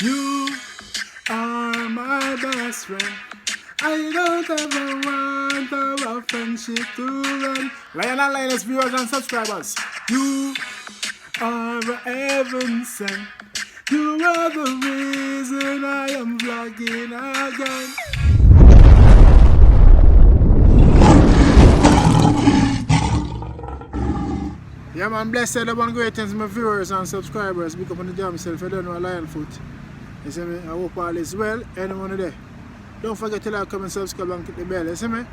You are my best friend. I don't ever want our friendship to run. Lion and Lioness viewers and subscribers, you are heaven sent. You are the reason I am vlogging again. Yeah man, blessed upon greatness my viewers and subscribers. Big up on the damn self. I don't know a lion foot. You see me? I hope all is well. Anyone there. Don't forget to like, comment, subscribe and click the bell. You see me?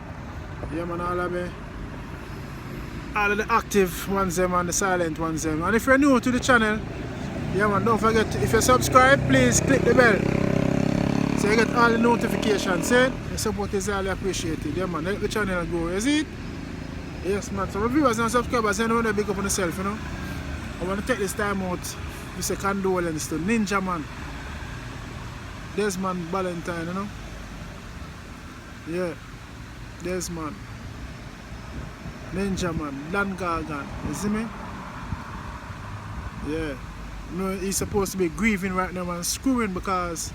Yeah man, all of me. All of the active ones them and the silent ones them. And if you're new to the channel, yeah man, don't forget, if you subscribe, please click the bell. So you get all the notifications. See? Your support is highly appreciated. Yeah man, help the channel go. You see it? Yes man, so my viewers and subscribers, you know they big up on themselves, you know. I want to take this time out to say condolence to NinjaMan, Desmond Valentine, you know. Yeah, Desmond, NinjaMan, Dan Gargan, you see me? Yeah, you know, he's supposed to be grieving right now and screwing because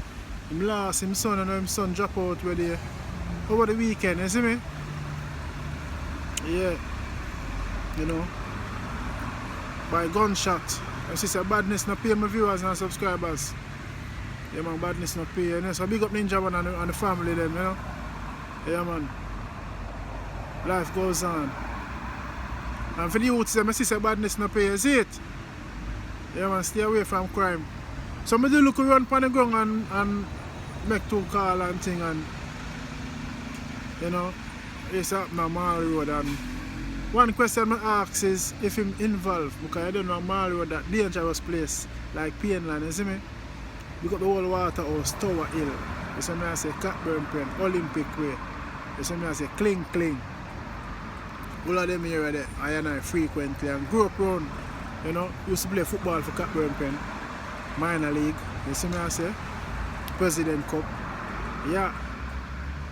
he lost his son and his son dropped out over the weekend, you see me? Yeah, you know, by gunshot. I see badness not pay my viewers and subscribers. Yeah man, badness not pay. You know? So big up NinjaMan and the family them, you know. Yeah man, life goes on. And for the youths them, I see badness not pay, you see it? Yeah man, stay away from crime. So I do look around on the ground and make two call and thing, and you know, it's happening on Mall Road. And one question I ask is if him involved, because I don't know Mall Road, that dangerous place like Pineland, you see me? We got the whole water house, Tower Hill. You see me I say Cockburn Pen, Olympic Way. You see me I say Cling. All of them here there, I and I frequently and grew up around, you know, used to play football for Cockburn Pen, minor league. You see me I say President Cup. Yeah,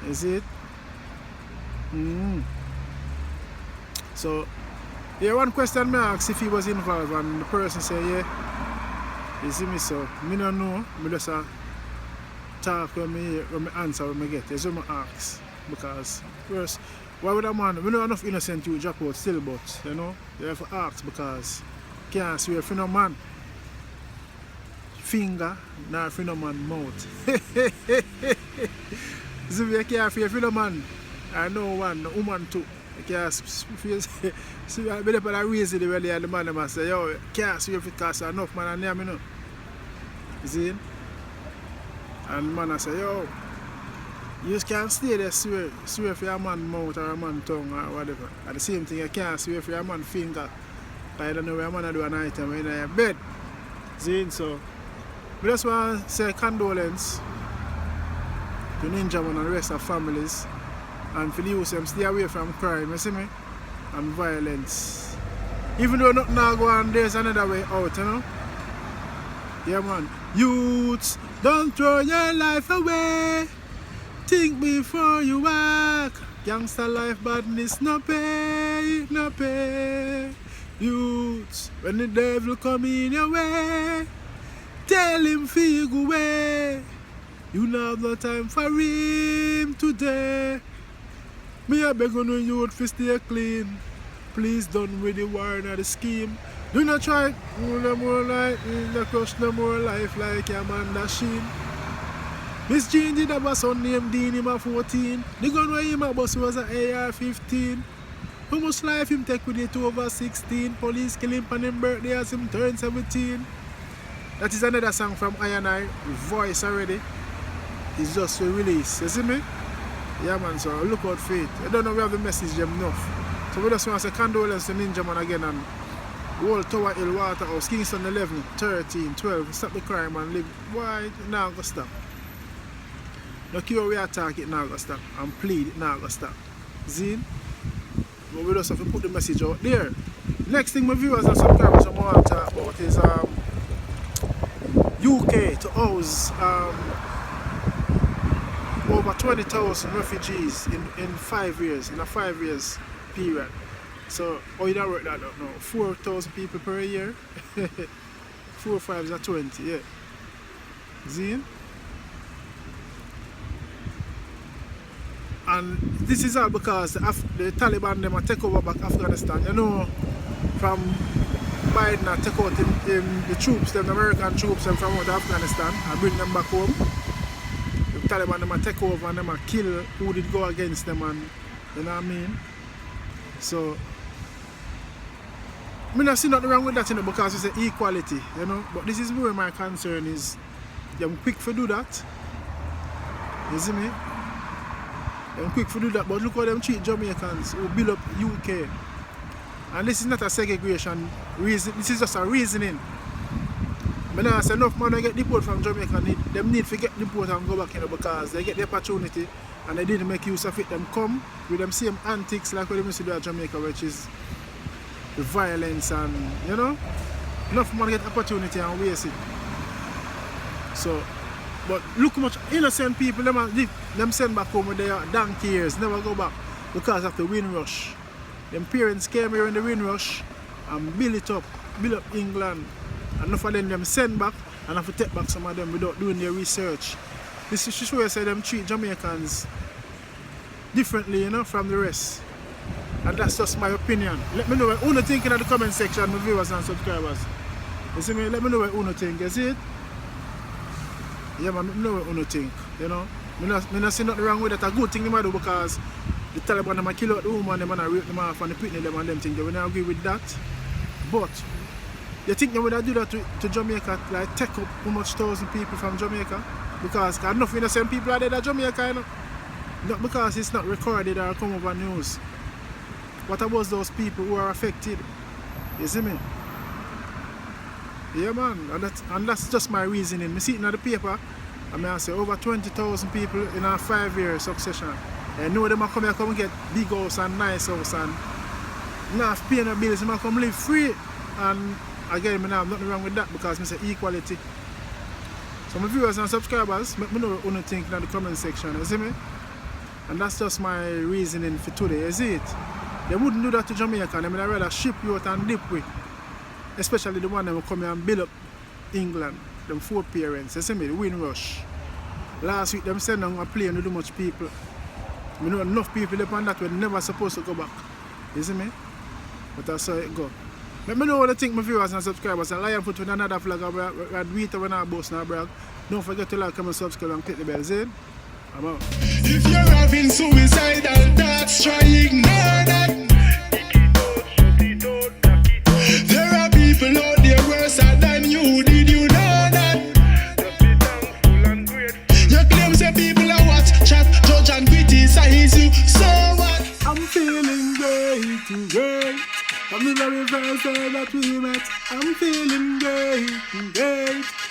you see it? So, yeah, one question I asked if he was involved, and the person said, yeah. You see me, so I don't know. I just talk when I answer when I get. That's what I ask. Because, first, why would a man, we know enough innocent you drop out still, but, you know, you have to ask because you can't swear for no man finger, nor for no man mouth. So you can't fear for no man. I know one, the woman too. I can't see I better put a reason the way the man them say, yo, can't swear because enough man and them, you know. You see? And the man I say, yo, you just can't stay there swear for your man mouth or a man tongue or whatever. At the same thing, you can't swear for your man finger. I don't know where a man do an item when in your bed. See? So I just want to say condolence to NinjaMan and the rest of families. And for the youth, stay away from crime, you see me? And violence. Even though nothing now go on, there's another way out, you know? Yeah man. Youths, don't throw your life away. Think before you act. Gangster life badness no pay, no pay. Youths, when the devil come in your way, tell him feel go away. You don't have no time for him today. Me I beg on you to stay clean. Please don't with the war and the scheme. Do not try no more life, no crush no more life like a man dashing. Miss Jean did have a son named Dean, him at 14. The gun where him a bus was an AR-15. How much life him take with it over 16? Police kill him on his birthday as him turn 17. That is another song from I voice already. It's just a release, you see me? Yeah man, so look out for it. I don't know if we have the message them enough. So we just want to say condolence to NinjaMan again and whole Tower Hill Water House, Kingston 11, 13, 12, stop the crime and live. Why now go stop? No cure we attack it now go stop and plead it now go stop. See? But we just have to put the message out there. Next thing my viewers and subscribers I want to talk about is UK to house over 20,000 refugees in 5 years, in a 5 years period. So, how you don't work that out now? 4,000 people per year? 4 5s are 20, yeah. See? And this is all because the Taliban them take over back Afghanistan. You know, from Biden take out the troops, the American troops them from out of Afghanistan and bring them back home. The Taliban them take over and them kill who did go against them, and you know what I mean? So I don't see nothing wrong with that, you know, because it's an equality, you know. But this is where my concern is. Them quick for do that. You see me? Them quick for do that, but look how them treat Jamaicans who build up UK. And this is not a segregation reason, this is just a reasoning. But now I say enough man get deported from Jamaica, them need to get deported and go back, you know, because they get the opportunity and they didn't make use of it. Them come with them same antics like what they used to do at Jamaica, which is the violence and, you know, enough man get opportunity and waste it. So, but look how much innocent people them send back home with their donkey years, never go back because of the windrush. Them parents came here in the windrush and build up England. And enough of them send back and have to take back some of them without doing their research. This is just where I say them treat Jamaicans differently, you know, from the rest. And that's just my opinion. Let me know what you think in the comment section, my viewers and subscribers. You see me? Let me know what you think. You see it? Yeah, man, let me know what you think. You know? I don't see nothing wrong with that. A good thing they might do because the Taliban them kill out the woman them and rape them off and the picnic them and them things. We don't agree with that. But you think they would do that to Jamaica, like take up how much thousand people from Jamaica? Because enough innocent people are dead at Jamaica, you know? Not because it's not recorded or come over news. What about those people who are affected? You see me? Yeah, man, and that's just my reasoning. I see it in the paper, and I say over 20,000 people in a 5-year succession. I know them come here come get big house and nice house and not pay no bills, they come live free. And again, I have nothing wrong with that because I say equality. So my viewers and subscribers, let me know what you think in the comment section, you see me? And that's just my reasoning for today, you see it? They wouldn't do that to Jamaica, I mean, I'd rather ship you out and dip with. Especially the one that will come here and build up England, them 4 parents, you see me, the windrush. Last week, them send on a plane with too much people. I know enough people upon that were never supposed to go back. You see me? But that's how it go. Let me know what you think, my viewers and subscribers. And lion put with another vlog about Rita when I boast now, brag. Don't forget to like, comment, subscribe, and click the bell. See? I'm out. If you're having suicidal thoughts, try ignore that. There are people out there worse than you. Did you know that? Just be thankful and grateful. You claim say people are watch, chat, judge and criticize you. So what? I'm feeling great. From the very first day that we met, I'm feeling great.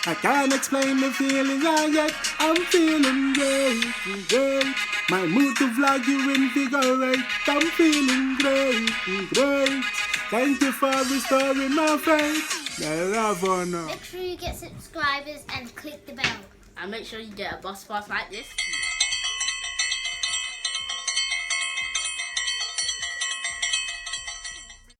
I can't explain the feelings I get. I'm feeling great. My mood to vlog you invigorate. I'm feeling great. Thank you for restoring my faith. I love her now. Make sure you get subscribers and click the bell. And make sure you get a bus pass like this.